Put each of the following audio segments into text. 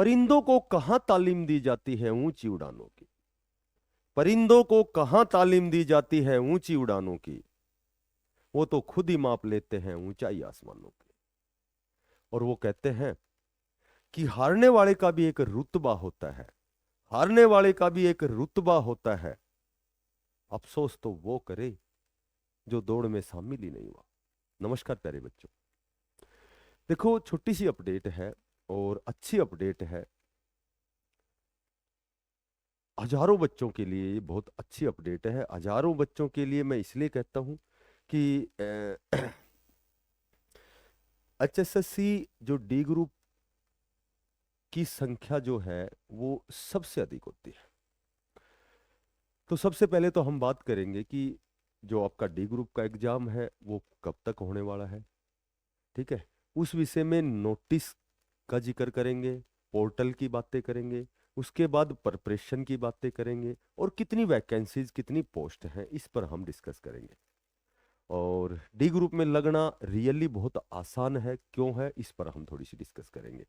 परिंदों को कहाँ तालीम दी जाती है ऊंची उड़ानों की? परिंदों को कहाँ तालीम दी जाती है ऊंची उड़ानों की? वो तो खुद ही माप लेते हैं ऊंचाई आसमानों की। और वो कहते हैं कि हारने वाले का भी एक रुतबा होता है, हारने वाले का भी एक रुतबा होता है, अफसोस तो वो करे जो दौड़ में शामिल ही नहीं हुआ। नमस्कार प्यारे बच्चों, देखो छोटी सी अपडेट है और अच्छी अपडेट है। हजारों बच्चों के लिए ये बहुत अच्छी अपडेट है। हजारों बच्चों के लिए मैं इसलिए कहता हूं कि एचएसएससी जो डी ग्रुप की संख्या जो है वो सबसे अधिक होती है। तो सबसे पहले तो हम बात करेंगे कि जो आपका डी ग्रुप का एग्जाम है वो कब तक होने वाला है। ठीक है, उस विषय में नोटिस का जिक्र करेंगे, पोर्टल की बातें करेंगे, उसके बाद प्रिपरेशन की बातें करेंगे और कितनी वैकेंसीज कितनी पोस्ट हैं इस पर हम डिस्कस करेंगे। और डी ग्रुप में लगना रियली बहुत आसान है, क्यों है इस पर हम थोड़ी सी डिस्कस करेंगे।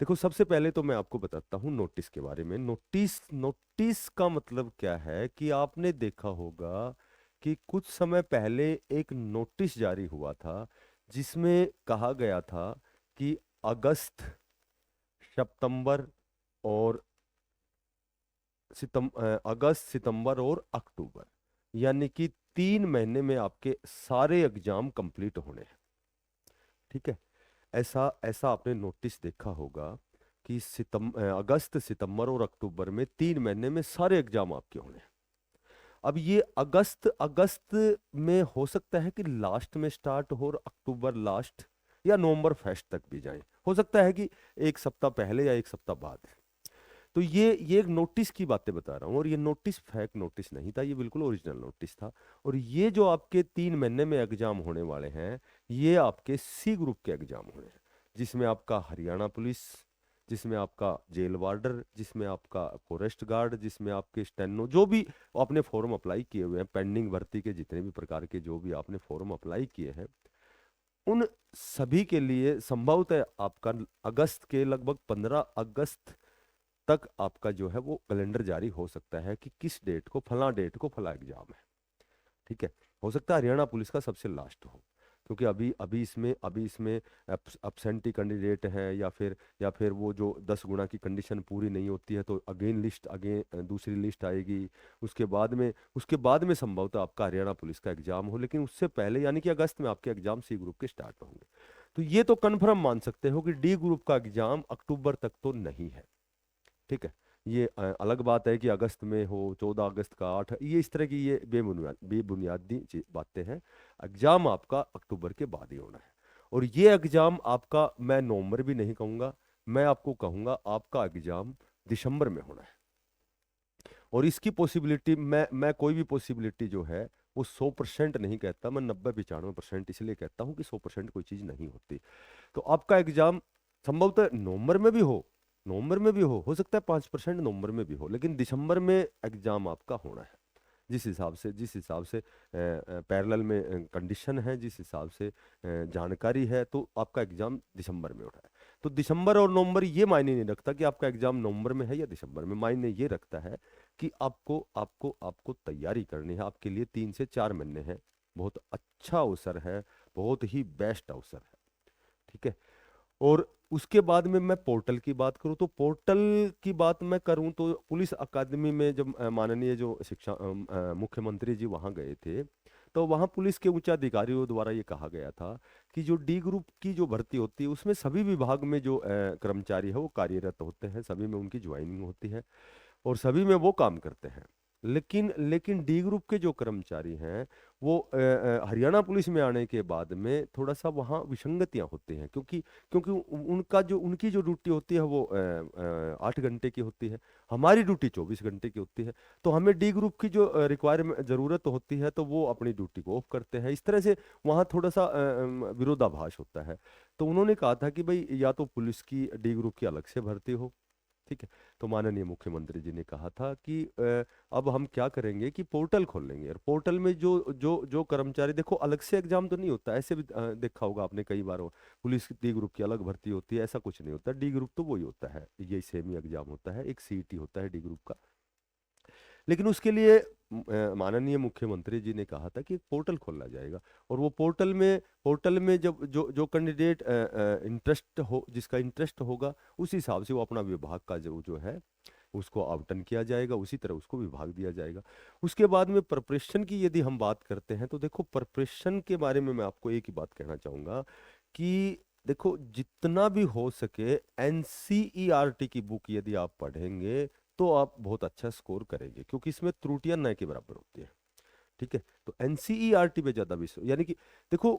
देखो सबसे पहले तो मैं आपको बताता हूँ नोटिस के बारे में। नोटिस नोटिस का मतलब क्या है कि आपने देखा होगा कि कुछ समय पहले एक नोटिस जारी हुआ था जिसमें कहा गया था कि अगस्त, सितंबर और अगस्त, सितंबर और अक्टूबर, यानी कि 3 महीने में आपके सारे एग्जाम कंप्लीट होने हैं। ठीक है, ऐसा ऐसा आपने नोटिस देखा होगा कि अगस्त, सितंबर और अक्टूबर में 3 महीने में सारे एग्जाम आपके होने हैं। अब ये अगस्त अगस्त में हो सकता है कि लास्ट में स्टार्ट हो और अक्टूबर लास्ट या नवंबर फर्स्ट तक भी जाए, हो सकता है कि एक सप्ताह पहले या एक सप्ताह बाद। तो ये एक नोटिस की बातें बता रहा हूँ, और ये नोटिस फेक नोटिस नहीं था, ये बिल्कुल ओरिजिनल नोटिस था। और ये जो आपके 3 महीने में एग्जाम होने वाले हैं, ये आपके सी ग्रुप के एग्जाम होने हैं, जिसमें आपका हरियाणा पुलिस, जिसमें आपका जेल वार्डर, जिसमें आपका फॉरेस्ट गार्ड, जिसमें आपके स्टेनो, जो भी आपने फॉर्म अप्लाई किए हुए हैं, पेंडिंग भर्ती के जितने भी प्रकार के जो भी आपने फॉर्म अप्लाई किए हैं, उन सभी के लिए संभवतः आपका अगस्त के लगभग 15 अगस्त तक आपका जो है वो कैलेंडर जारी हो सकता है कि किस डेट को फला एग्जाम है। ठीक है, हो सकता है हरियाणा पुलिस का सबसे लास्ट हो, क्योंकि अभी इसमें अब्सेंटी कैंडिडेट है, या फिर वो जो 10 गुना की कंडीशन पूरी नहीं होती है तो अगेन दूसरी लिस्ट आएगी। उसके बाद में संभवतः आपका हरियाणा पुलिस का एग्जाम हो, लेकिन उससे पहले यानी कि अगस्त में आपके एग्जाम सी ग्रुप के स्टार्ट होंगे। तो ये तो कन्फर्म मान सकते हो कि डी ग्रुप का एग्जाम अक्टूबर तक तो नहीं है। ठीक है, ये अलग बात है कि अगस्त में हो, 14 अगस्त का 8, ये इस तरह की ये बेबुनियादी बातें हैं। एग्जाम आपका अक्टूबर के बाद ही होना है। और ये एग्जाम आपका मैं नवंबर भी नहीं कहूंगा, मैं आपको कहूंगा आपका एग्जाम दिसंबर में होना है। और इसकी पॉसिबिलिटी मैं कोई भी पॉसिबिलिटी जो है वो 100% नहीं कहता, मैं 90-95% इसलिए कहता हूँ कि 100% कोई चीज़ नहीं होती। तो आपका एग्जाम संभवतः नवंबर में भी हो सकता है 5% नवंबर में भी हो, लेकिन दिसंबर में एग्जाम आपका होना है। जिस हिसाब से पैरेलल में कंडीशन है, जिस हिसाब से जानकारी है, तो आपका एग्जाम दिसंबर में हो रहा है। तो दिसंबर और नवंबर ये मायने नहीं रखता कि आपका एग्जाम नवंबर में है या दिसंबर में, मायने ये रखता है कि आपको आपको आपको तैयारी करनी है। आपके लिए 3 से 4 महीने हैं, बहुत अच्छा अवसर है, बहुत ही बेस्ट अवसर है। ठीक है, और उसके बाद में मैं पोर्टल की बात करूं, तो पोर्टल की बात मैं करूं तो पुलिस अकादमी में जब माननीय जो मुख्यमंत्री जी वहां गए थे, तो वहां पुलिस के उच्च अधिकारियों द्वारा ये कहा गया था कि जो डी ग्रुप की जो भर्ती होती है उसमें सभी विभाग में जो कर्मचारी है वो कार्यरत होते हैं, सभी में उनकी ज्वाइनिंग होती है और सभी में वो काम करते हैं। लेकिन लेकिन डी ग्रुप के जो कर्मचारी हैं वो हरियाणा पुलिस में आने के बाद में थोड़ा सा वहाँ विसंगतियां होती हैं, क्योंकि क्योंकि उनकी जो ड्यूटी होती है वो 8 घंटे की होती है, हमारी ड्यूटी 24 घंटे की होती है। तो हमें डी ग्रुप की जो रिक्वायरमेंट जरूरत होती है तो वो अपनी ड्यूटी को ऑफ करते हैं। इस तरह से वहाँ थोड़ा सा विरोधाभास होता है। तो उन्होंने कहा था कि भाई या तो पुलिस की डी ग्रुप की अलग से भर्ती हो, ठीक है। तो माननीय मुख्यमंत्री जी ने कहा था कि अब हम क्या करेंगे कि पोर्टल खोल लेंगे, और पोर्टल में जो जो जो कर्मचारी, देखो अलग से एग्जाम तो नहीं होता, ऐसे भी देखा होगा आपने कई बार, पुलिस डी ग्रुप की अलग भर्ती होती है, ऐसा कुछ नहीं होता। डी ग्रुप तो वही होता है, यही सेम ही एग्जाम होता है, एक सीईटी होता है डी ग्रुप का। लेकिन उसके लिए माननीय मुख्यमंत्री जी ने कहा था कि एक पोर्टल खोला जाएगा, और वो पोर्टल में जब जो जो कैंडिडेट इंटरेस्ट हो, जिसका इंटरेस्ट होगा, उस हिसाब से वो अपना विभाग का जो जो है उसको आवंटन किया जाएगा, उसी तरह उसको विभाग दिया जाएगा। उसके बाद में प्रिपरेशन की यदि हम बात करते हैं, तो देखो प्रिपरेशन के बारे में मैं आपको एक ही बात कहना चाहूंगा कि देखो जितना भी हो सके एनसीईआरटी की बुक यदि आप पढ़ेंगे तो आप बहुत अच्छा स्कोर करेंगे, क्योंकि इसमें त्रुटियां न के बराबर होती है। ठीक है। तो एनसीईआरटी पे ज्यादा विश्व, यानी कि देखो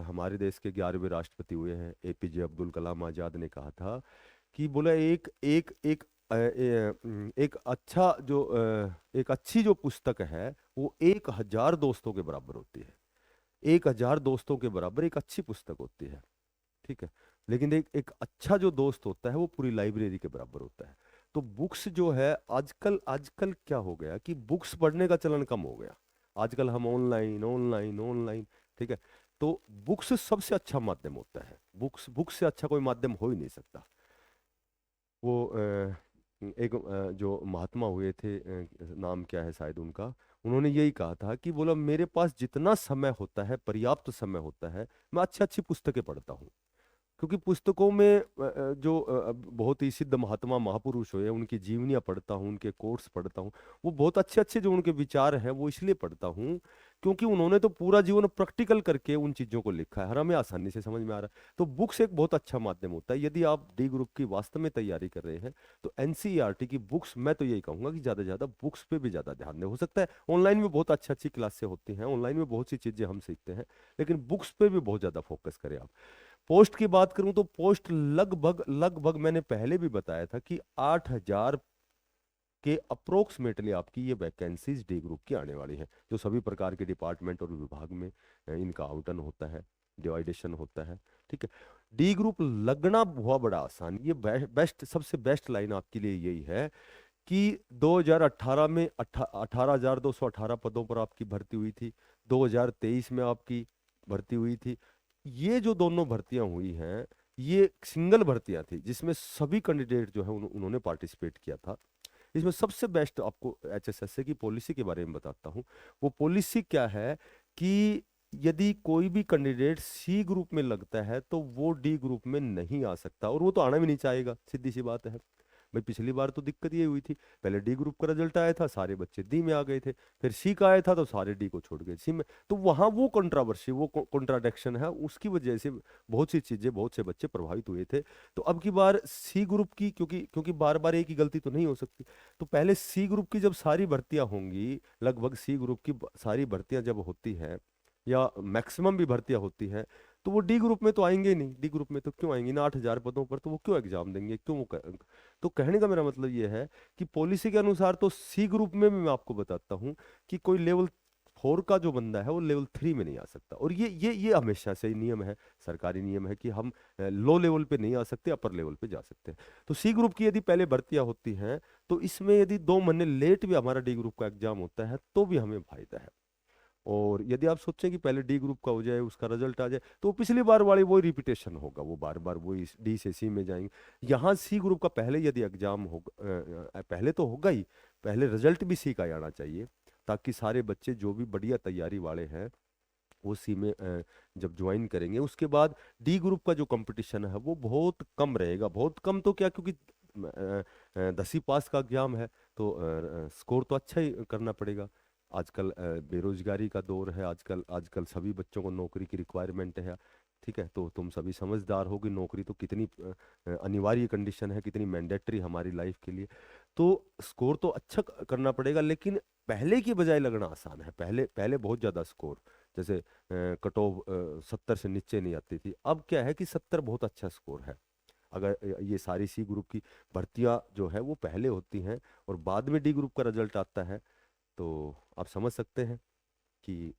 हमारे देश के 11वें राष्ट्रपति हुए हैं एपीजे अब्दुल कलाम आजाद ने कहा था कि बोला एक एक एक एक अच्छा जो एक अच्छी जो पुस्तक है वो 1000 दोस्तों के बराबर होती है। 1000 दोस्तों के बराबर एक अच्छी पुस्तक होती है। ठीक है। लेकिन एक एक अच्छा जो दोस्त होता है वो पूरी लाइब्रेरी के बराबर होता है। तो बुक्स जो है, आजकल आजकल क्या हो गया कि बुक्स पढ़ने का चलन कम हो गया। आजकल हम ऑनलाइन ऑनलाइन ऑनलाइन। ठीक है। तो बुक्स सबसे अच्छा माध्यम होता है, बुक्स से अच्छा कोई माध्यम हो ही नहीं सकता। वो एक जो महात्मा हुए थे, नाम क्या है शायद उनका, उन्होंने यही कहा था कि बोला मेरे पास जितना समय होता है, पर्याप्त समय होता है, मैं अच्छी अच्छी पुस्तकें पढ़ता हूँ। क्योंकि पुस्तकों में जो बहुत ही सिद्ध महात्मा महापुरुष हुए उनकी जीवनियाँ पढ़ता हूँ, उनके कोट्स पढ़ता हूँ, वो बहुत अच्छे अच्छे जो उनके विचार हैं वो इसलिए पढ़ता हूँ क्योंकि उन्होंने तो पूरा जीवन प्रैक्टिकल करके उन चीज़ों को लिखा है, और हमें आसानी से समझ में आ रहा है। तो बुक्स एक बहुत अच्छा माध्यम होता है। यदि आप डी ग्रुप की वास्तव में तैयारी कर रहे हैं तो एनसीईआरटी की बुक्स, मैं तो यही कहूंगा कि ज़्यादा से ज़्यादा बुक्स पे भी ज़्यादा ध्यान दें। हो सकता है ऑनलाइन में बहुत अच्छी अच्छी क्लासें होती हैं, ऑनलाइन में बहुत सी चीज़ें हम सीखते हैं, लेकिन बुक्स पे भी बहुत ज़्यादा फोकस करें आप। पोस्ट की बात करूं तो पोस्ट लगभग लगभग मैंने पहले भी बताया था कि 8000 के अप्रोक्सीमेटली आपकी ये वैकेंसीज डी ग्रुप की आने वाली हैं, जो सभी प्रकार के डिपार्टमेंट और विभाग में इनका आवंटन होता है, डिवाइडेशन होता है। ठीक है। डी ग्रुप लगना बहुत बड़ा आसान, ये बेस्ट सबसे बेस्ट लाइन आपके लिए यही है कि 2018 में 18,218 पदों पर आपकी भर्ती हुई थी, 2023 में आपकी भर्ती हुई थी। ये जो दोनों भर्तियां हुई हैं ये सिंगल भर्तियां थी जिसमें सभी कैंडिडेट जो है उन्होंने पार्टिसिपेट किया था। इसमें सबसे बेस्ट आपको एचएसएसए की पॉलिसी के बारे में बताता हूँ। वो पॉलिसी क्या है कि यदि कोई भी कैंडिडेट सी ग्रुप में लगता है तो वो डी ग्रुप में नहीं आ सकता, और वो तो आना भी नहीं चाहेगा, सीधी सी बात है। भाई पिछली बार तो दिक्कत ये हुई थी, पहले डी ग्रुप का रिजल्ट आया था, सारे बच्चे डी में आ गए थे, फिर सी का आया था तो सारे डी को छोड़ गए सी में। तो वहां वो कंट्रावर्सी, वो कॉन्ट्राडिक्शन है, उसकी वजह से बहुत सी चीजें, बहुत से बच्चे प्रभावित हुए थे। तो अब की बार सी ग्रुप की, क्योंकि क्योंकि बार बार एक ही गलती तो नहीं हो सकती, तो पहले सी ग्रुप की जब सारी भर्तियां होंगी, लगभग सी ग्रुप की सारी भर्तियां जब होती हैं या मैक्सिमम भी भर्तियां होती हैं, तो वो डी ग्रुप में तो आएंगे ही नहीं। डी ग्रुप में तो क्यों आएंगे ना, 8000 पदों पर तो वो क्यों एग्जाम देंगे, क्यों वो तो कहने का मेरा मतलब ये है कि पॉलिसी के अनुसार तो सी ग्रुप में भी मैं आपको बताता हूँ कि कोई लेवल 4 का जो बंदा है वो लेवल 3 में नहीं आ सकता, और ये हमेशा से ही नियम है, सरकारी नियम है कि हम लो लेवल पे नहीं आ सकते, अपर लेवल पे जा सकते हैं। तो सी ग्रुप की यदि पहले भर्तियां होती हैं तो इसमें यदि 2 महीने लेट भी हमारा डी ग्रुप का एग्जाम होता है तो भी हमें फायदा है। और यदि आप सोचें कि पहले डी ग्रुप का हो जाए, उसका रिजल्ट आ जाए, तो पिछली बार वाली वही रिपीटेशन होगा, वो बार बार वही डी से सी में जाएंगे। यहाँ सी ग्रुप का पहले यदि एग्जाम होगा, पहले तो होगा ही, पहले रिजल्ट भी सी का ही आना चाहिए, ताकि सारे बच्चे जो भी बढ़िया तैयारी वाले हैं वो सी में जब ज्वाइन करेंगे, उसके बाद डी ग्रुप का जो कंपटीशन है वो बहुत कम रहेगा। बहुत कम तो क्या, क्योंकि 10वीं पास का एग्जाम है तो स्कोर तो अच्छा ही करना पड़ेगा। आजकल बेरोजगारी का दौर है, आजकल आजकल सभी बच्चों को नौकरी की रिक्वायरमेंट है। ठीक है। तो तुम सभी समझदार हो कि नौकरी तो कितनी अनिवार्य कंडीशन है, कितनी मैंडेटरी हमारी लाइफ के लिए। तो स्कोर तो अच्छा करना पड़ेगा, लेकिन पहले की बजाय लगना आसान है। पहले पहले बहुत ज़्यादा स्कोर, जैसे कट ऑफ 70 से नीचे नहीं आती थी, अब क्या है कि 70 बहुत अच्छा स्कोर है। अगर ये सारी सी ग्रुप की भर्तियां जो है वो पहले होती हैं और बाद में डी ग्रुप का रिजल्ट आता है, तो आप समझ सकते हैं कि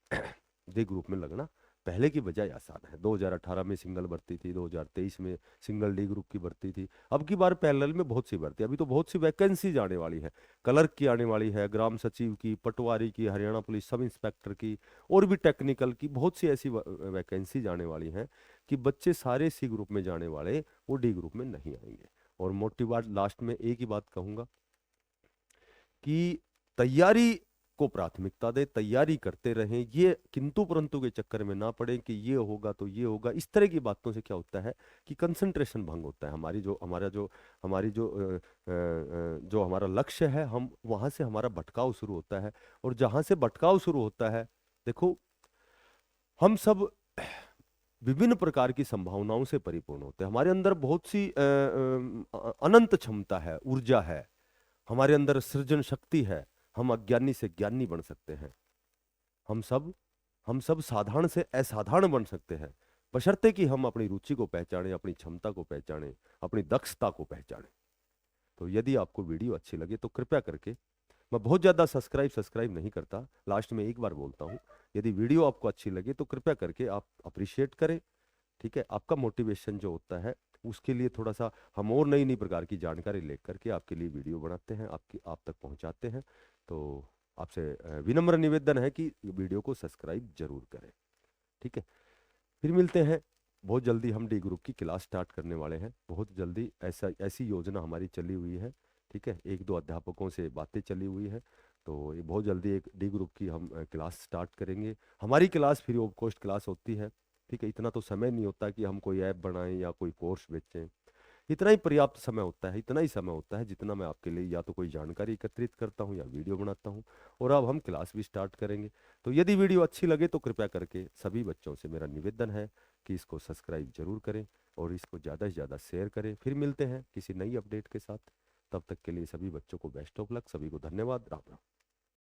डी ग्रुप में लगना पहले की बजाय आसान है। 2018 में सिंगल भर्ती थी, 2023 में सिंगल डी ग्रुप की भर्ती थी, अब की बार पैरेलल में बहुत सी भर्ती, अभी तो बहुत सी वैकेंसी आने वाली है। क्लर्क की आने वाली है, ग्राम सचिव की, पटवारी की, हरियाणा पुलिस सब इंस्पेक्टर की, और भी टेक्निकल की बहुत सी ऐसी वैकेंसी आने वाली हैं कि बच्चे सारे सी ग्रुप में जाने वाले वो डी ग्रुप में नहीं आएंगे। और मोटी बात लास्ट में एक ही बात कहूंगा कि तैयारी को प्राथमिकता दे, तैयारी करते रहें, ये किंतु परंतु के चक्कर में ना पड़े कि ये होगा तो ये होगा, इस तरह की बातों से क्या होता है कि कंसंट्रेशन भंग होता है। जो हमारा लक्ष्य है, हम वहां से हमारा भटकाव शुरू होता है। और जहां से भटकाव शुरू होता है, देखो हम सब विभिन्न प्रकार की संभावनाओं से परिपूर्ण होते हैं, हमारे अंदर बहुत सी अनंत क्षमता है, ऊर्जा है, हमारे अंदर सृजन शक्ति है, हम अज्ञानी से ज्ञानी बन सकते हैं, हम सब हम सब साधारण से असाधारण बन सकते हैं, बशर्ते कि हम अपनी रुचि को पहचानें, अपनी क्षमता को पहचानें, अपनी दक्षता को पहचानें। तो यदि आपको वीडियो अच्छी लगे तो कृपया करके, मैं बहुत ज़्यादा सब्सक्राइब नहीं करता, लास्ट में एक बार बोलता हूँ, यदि वीडियो आपको अच्छी लगे तो कृपया करके आप अप्रिशिएट करें। ठीक है, आपका मोटिवेशन जो होता है उसके लिए थोड़ा सा हम और नई नई प्रकार की जानकारी लेकर के आपके लिए वीडियो बनाते हैं, आप तक पहुंचाते हैं। तो आपसे विनम्र निवेदन है कि वीडियो को सब्सक्राइब जरूर करें। ठीक है, फिर मिलते हैं। बहुत जल्दी हम डी ग्रुप की क्लास स्टार्ट करने वाले हैं, बहुत जल्दी, ऐसी योजना हमारी चली हुई है। ठीक है, एक दो अध्यापकों से बातें चली हुई है, तो ये बहुत जल्दी एक डी ग्रुप की हम क्लास स्टार्ट करेंगे। हमारी class free of cost class होती है। ठीक है, इतना तो समय नहीं होता कि हम कोई ऐप बनाएं या कोई कोर्स बेचें, इतना ही पर्याप्त समय होता है, इतना ही समय होता है जितना मैं आपके लिए या तो कोई जानकारी एकत्रित करता हूँ या वीडियो बनाता हूँ। और अब हम क्लास भी स्टार्ट करेंगे। तो यदि वीडियो अच्छी लगे तो कृपया करके सभी बच्चों से मेरा निवेदन है कि इसको सब्सक्राइब जरूर करें और इसको ज़्यादा से ज़्यादा शेयर करें। फिर मिलते हैं किसी नई अपडेट के साथ, तब तक के लिए सभी बच्चों को बेस्ट ऑफ लक, सभी को धन्यवाद, राम राम।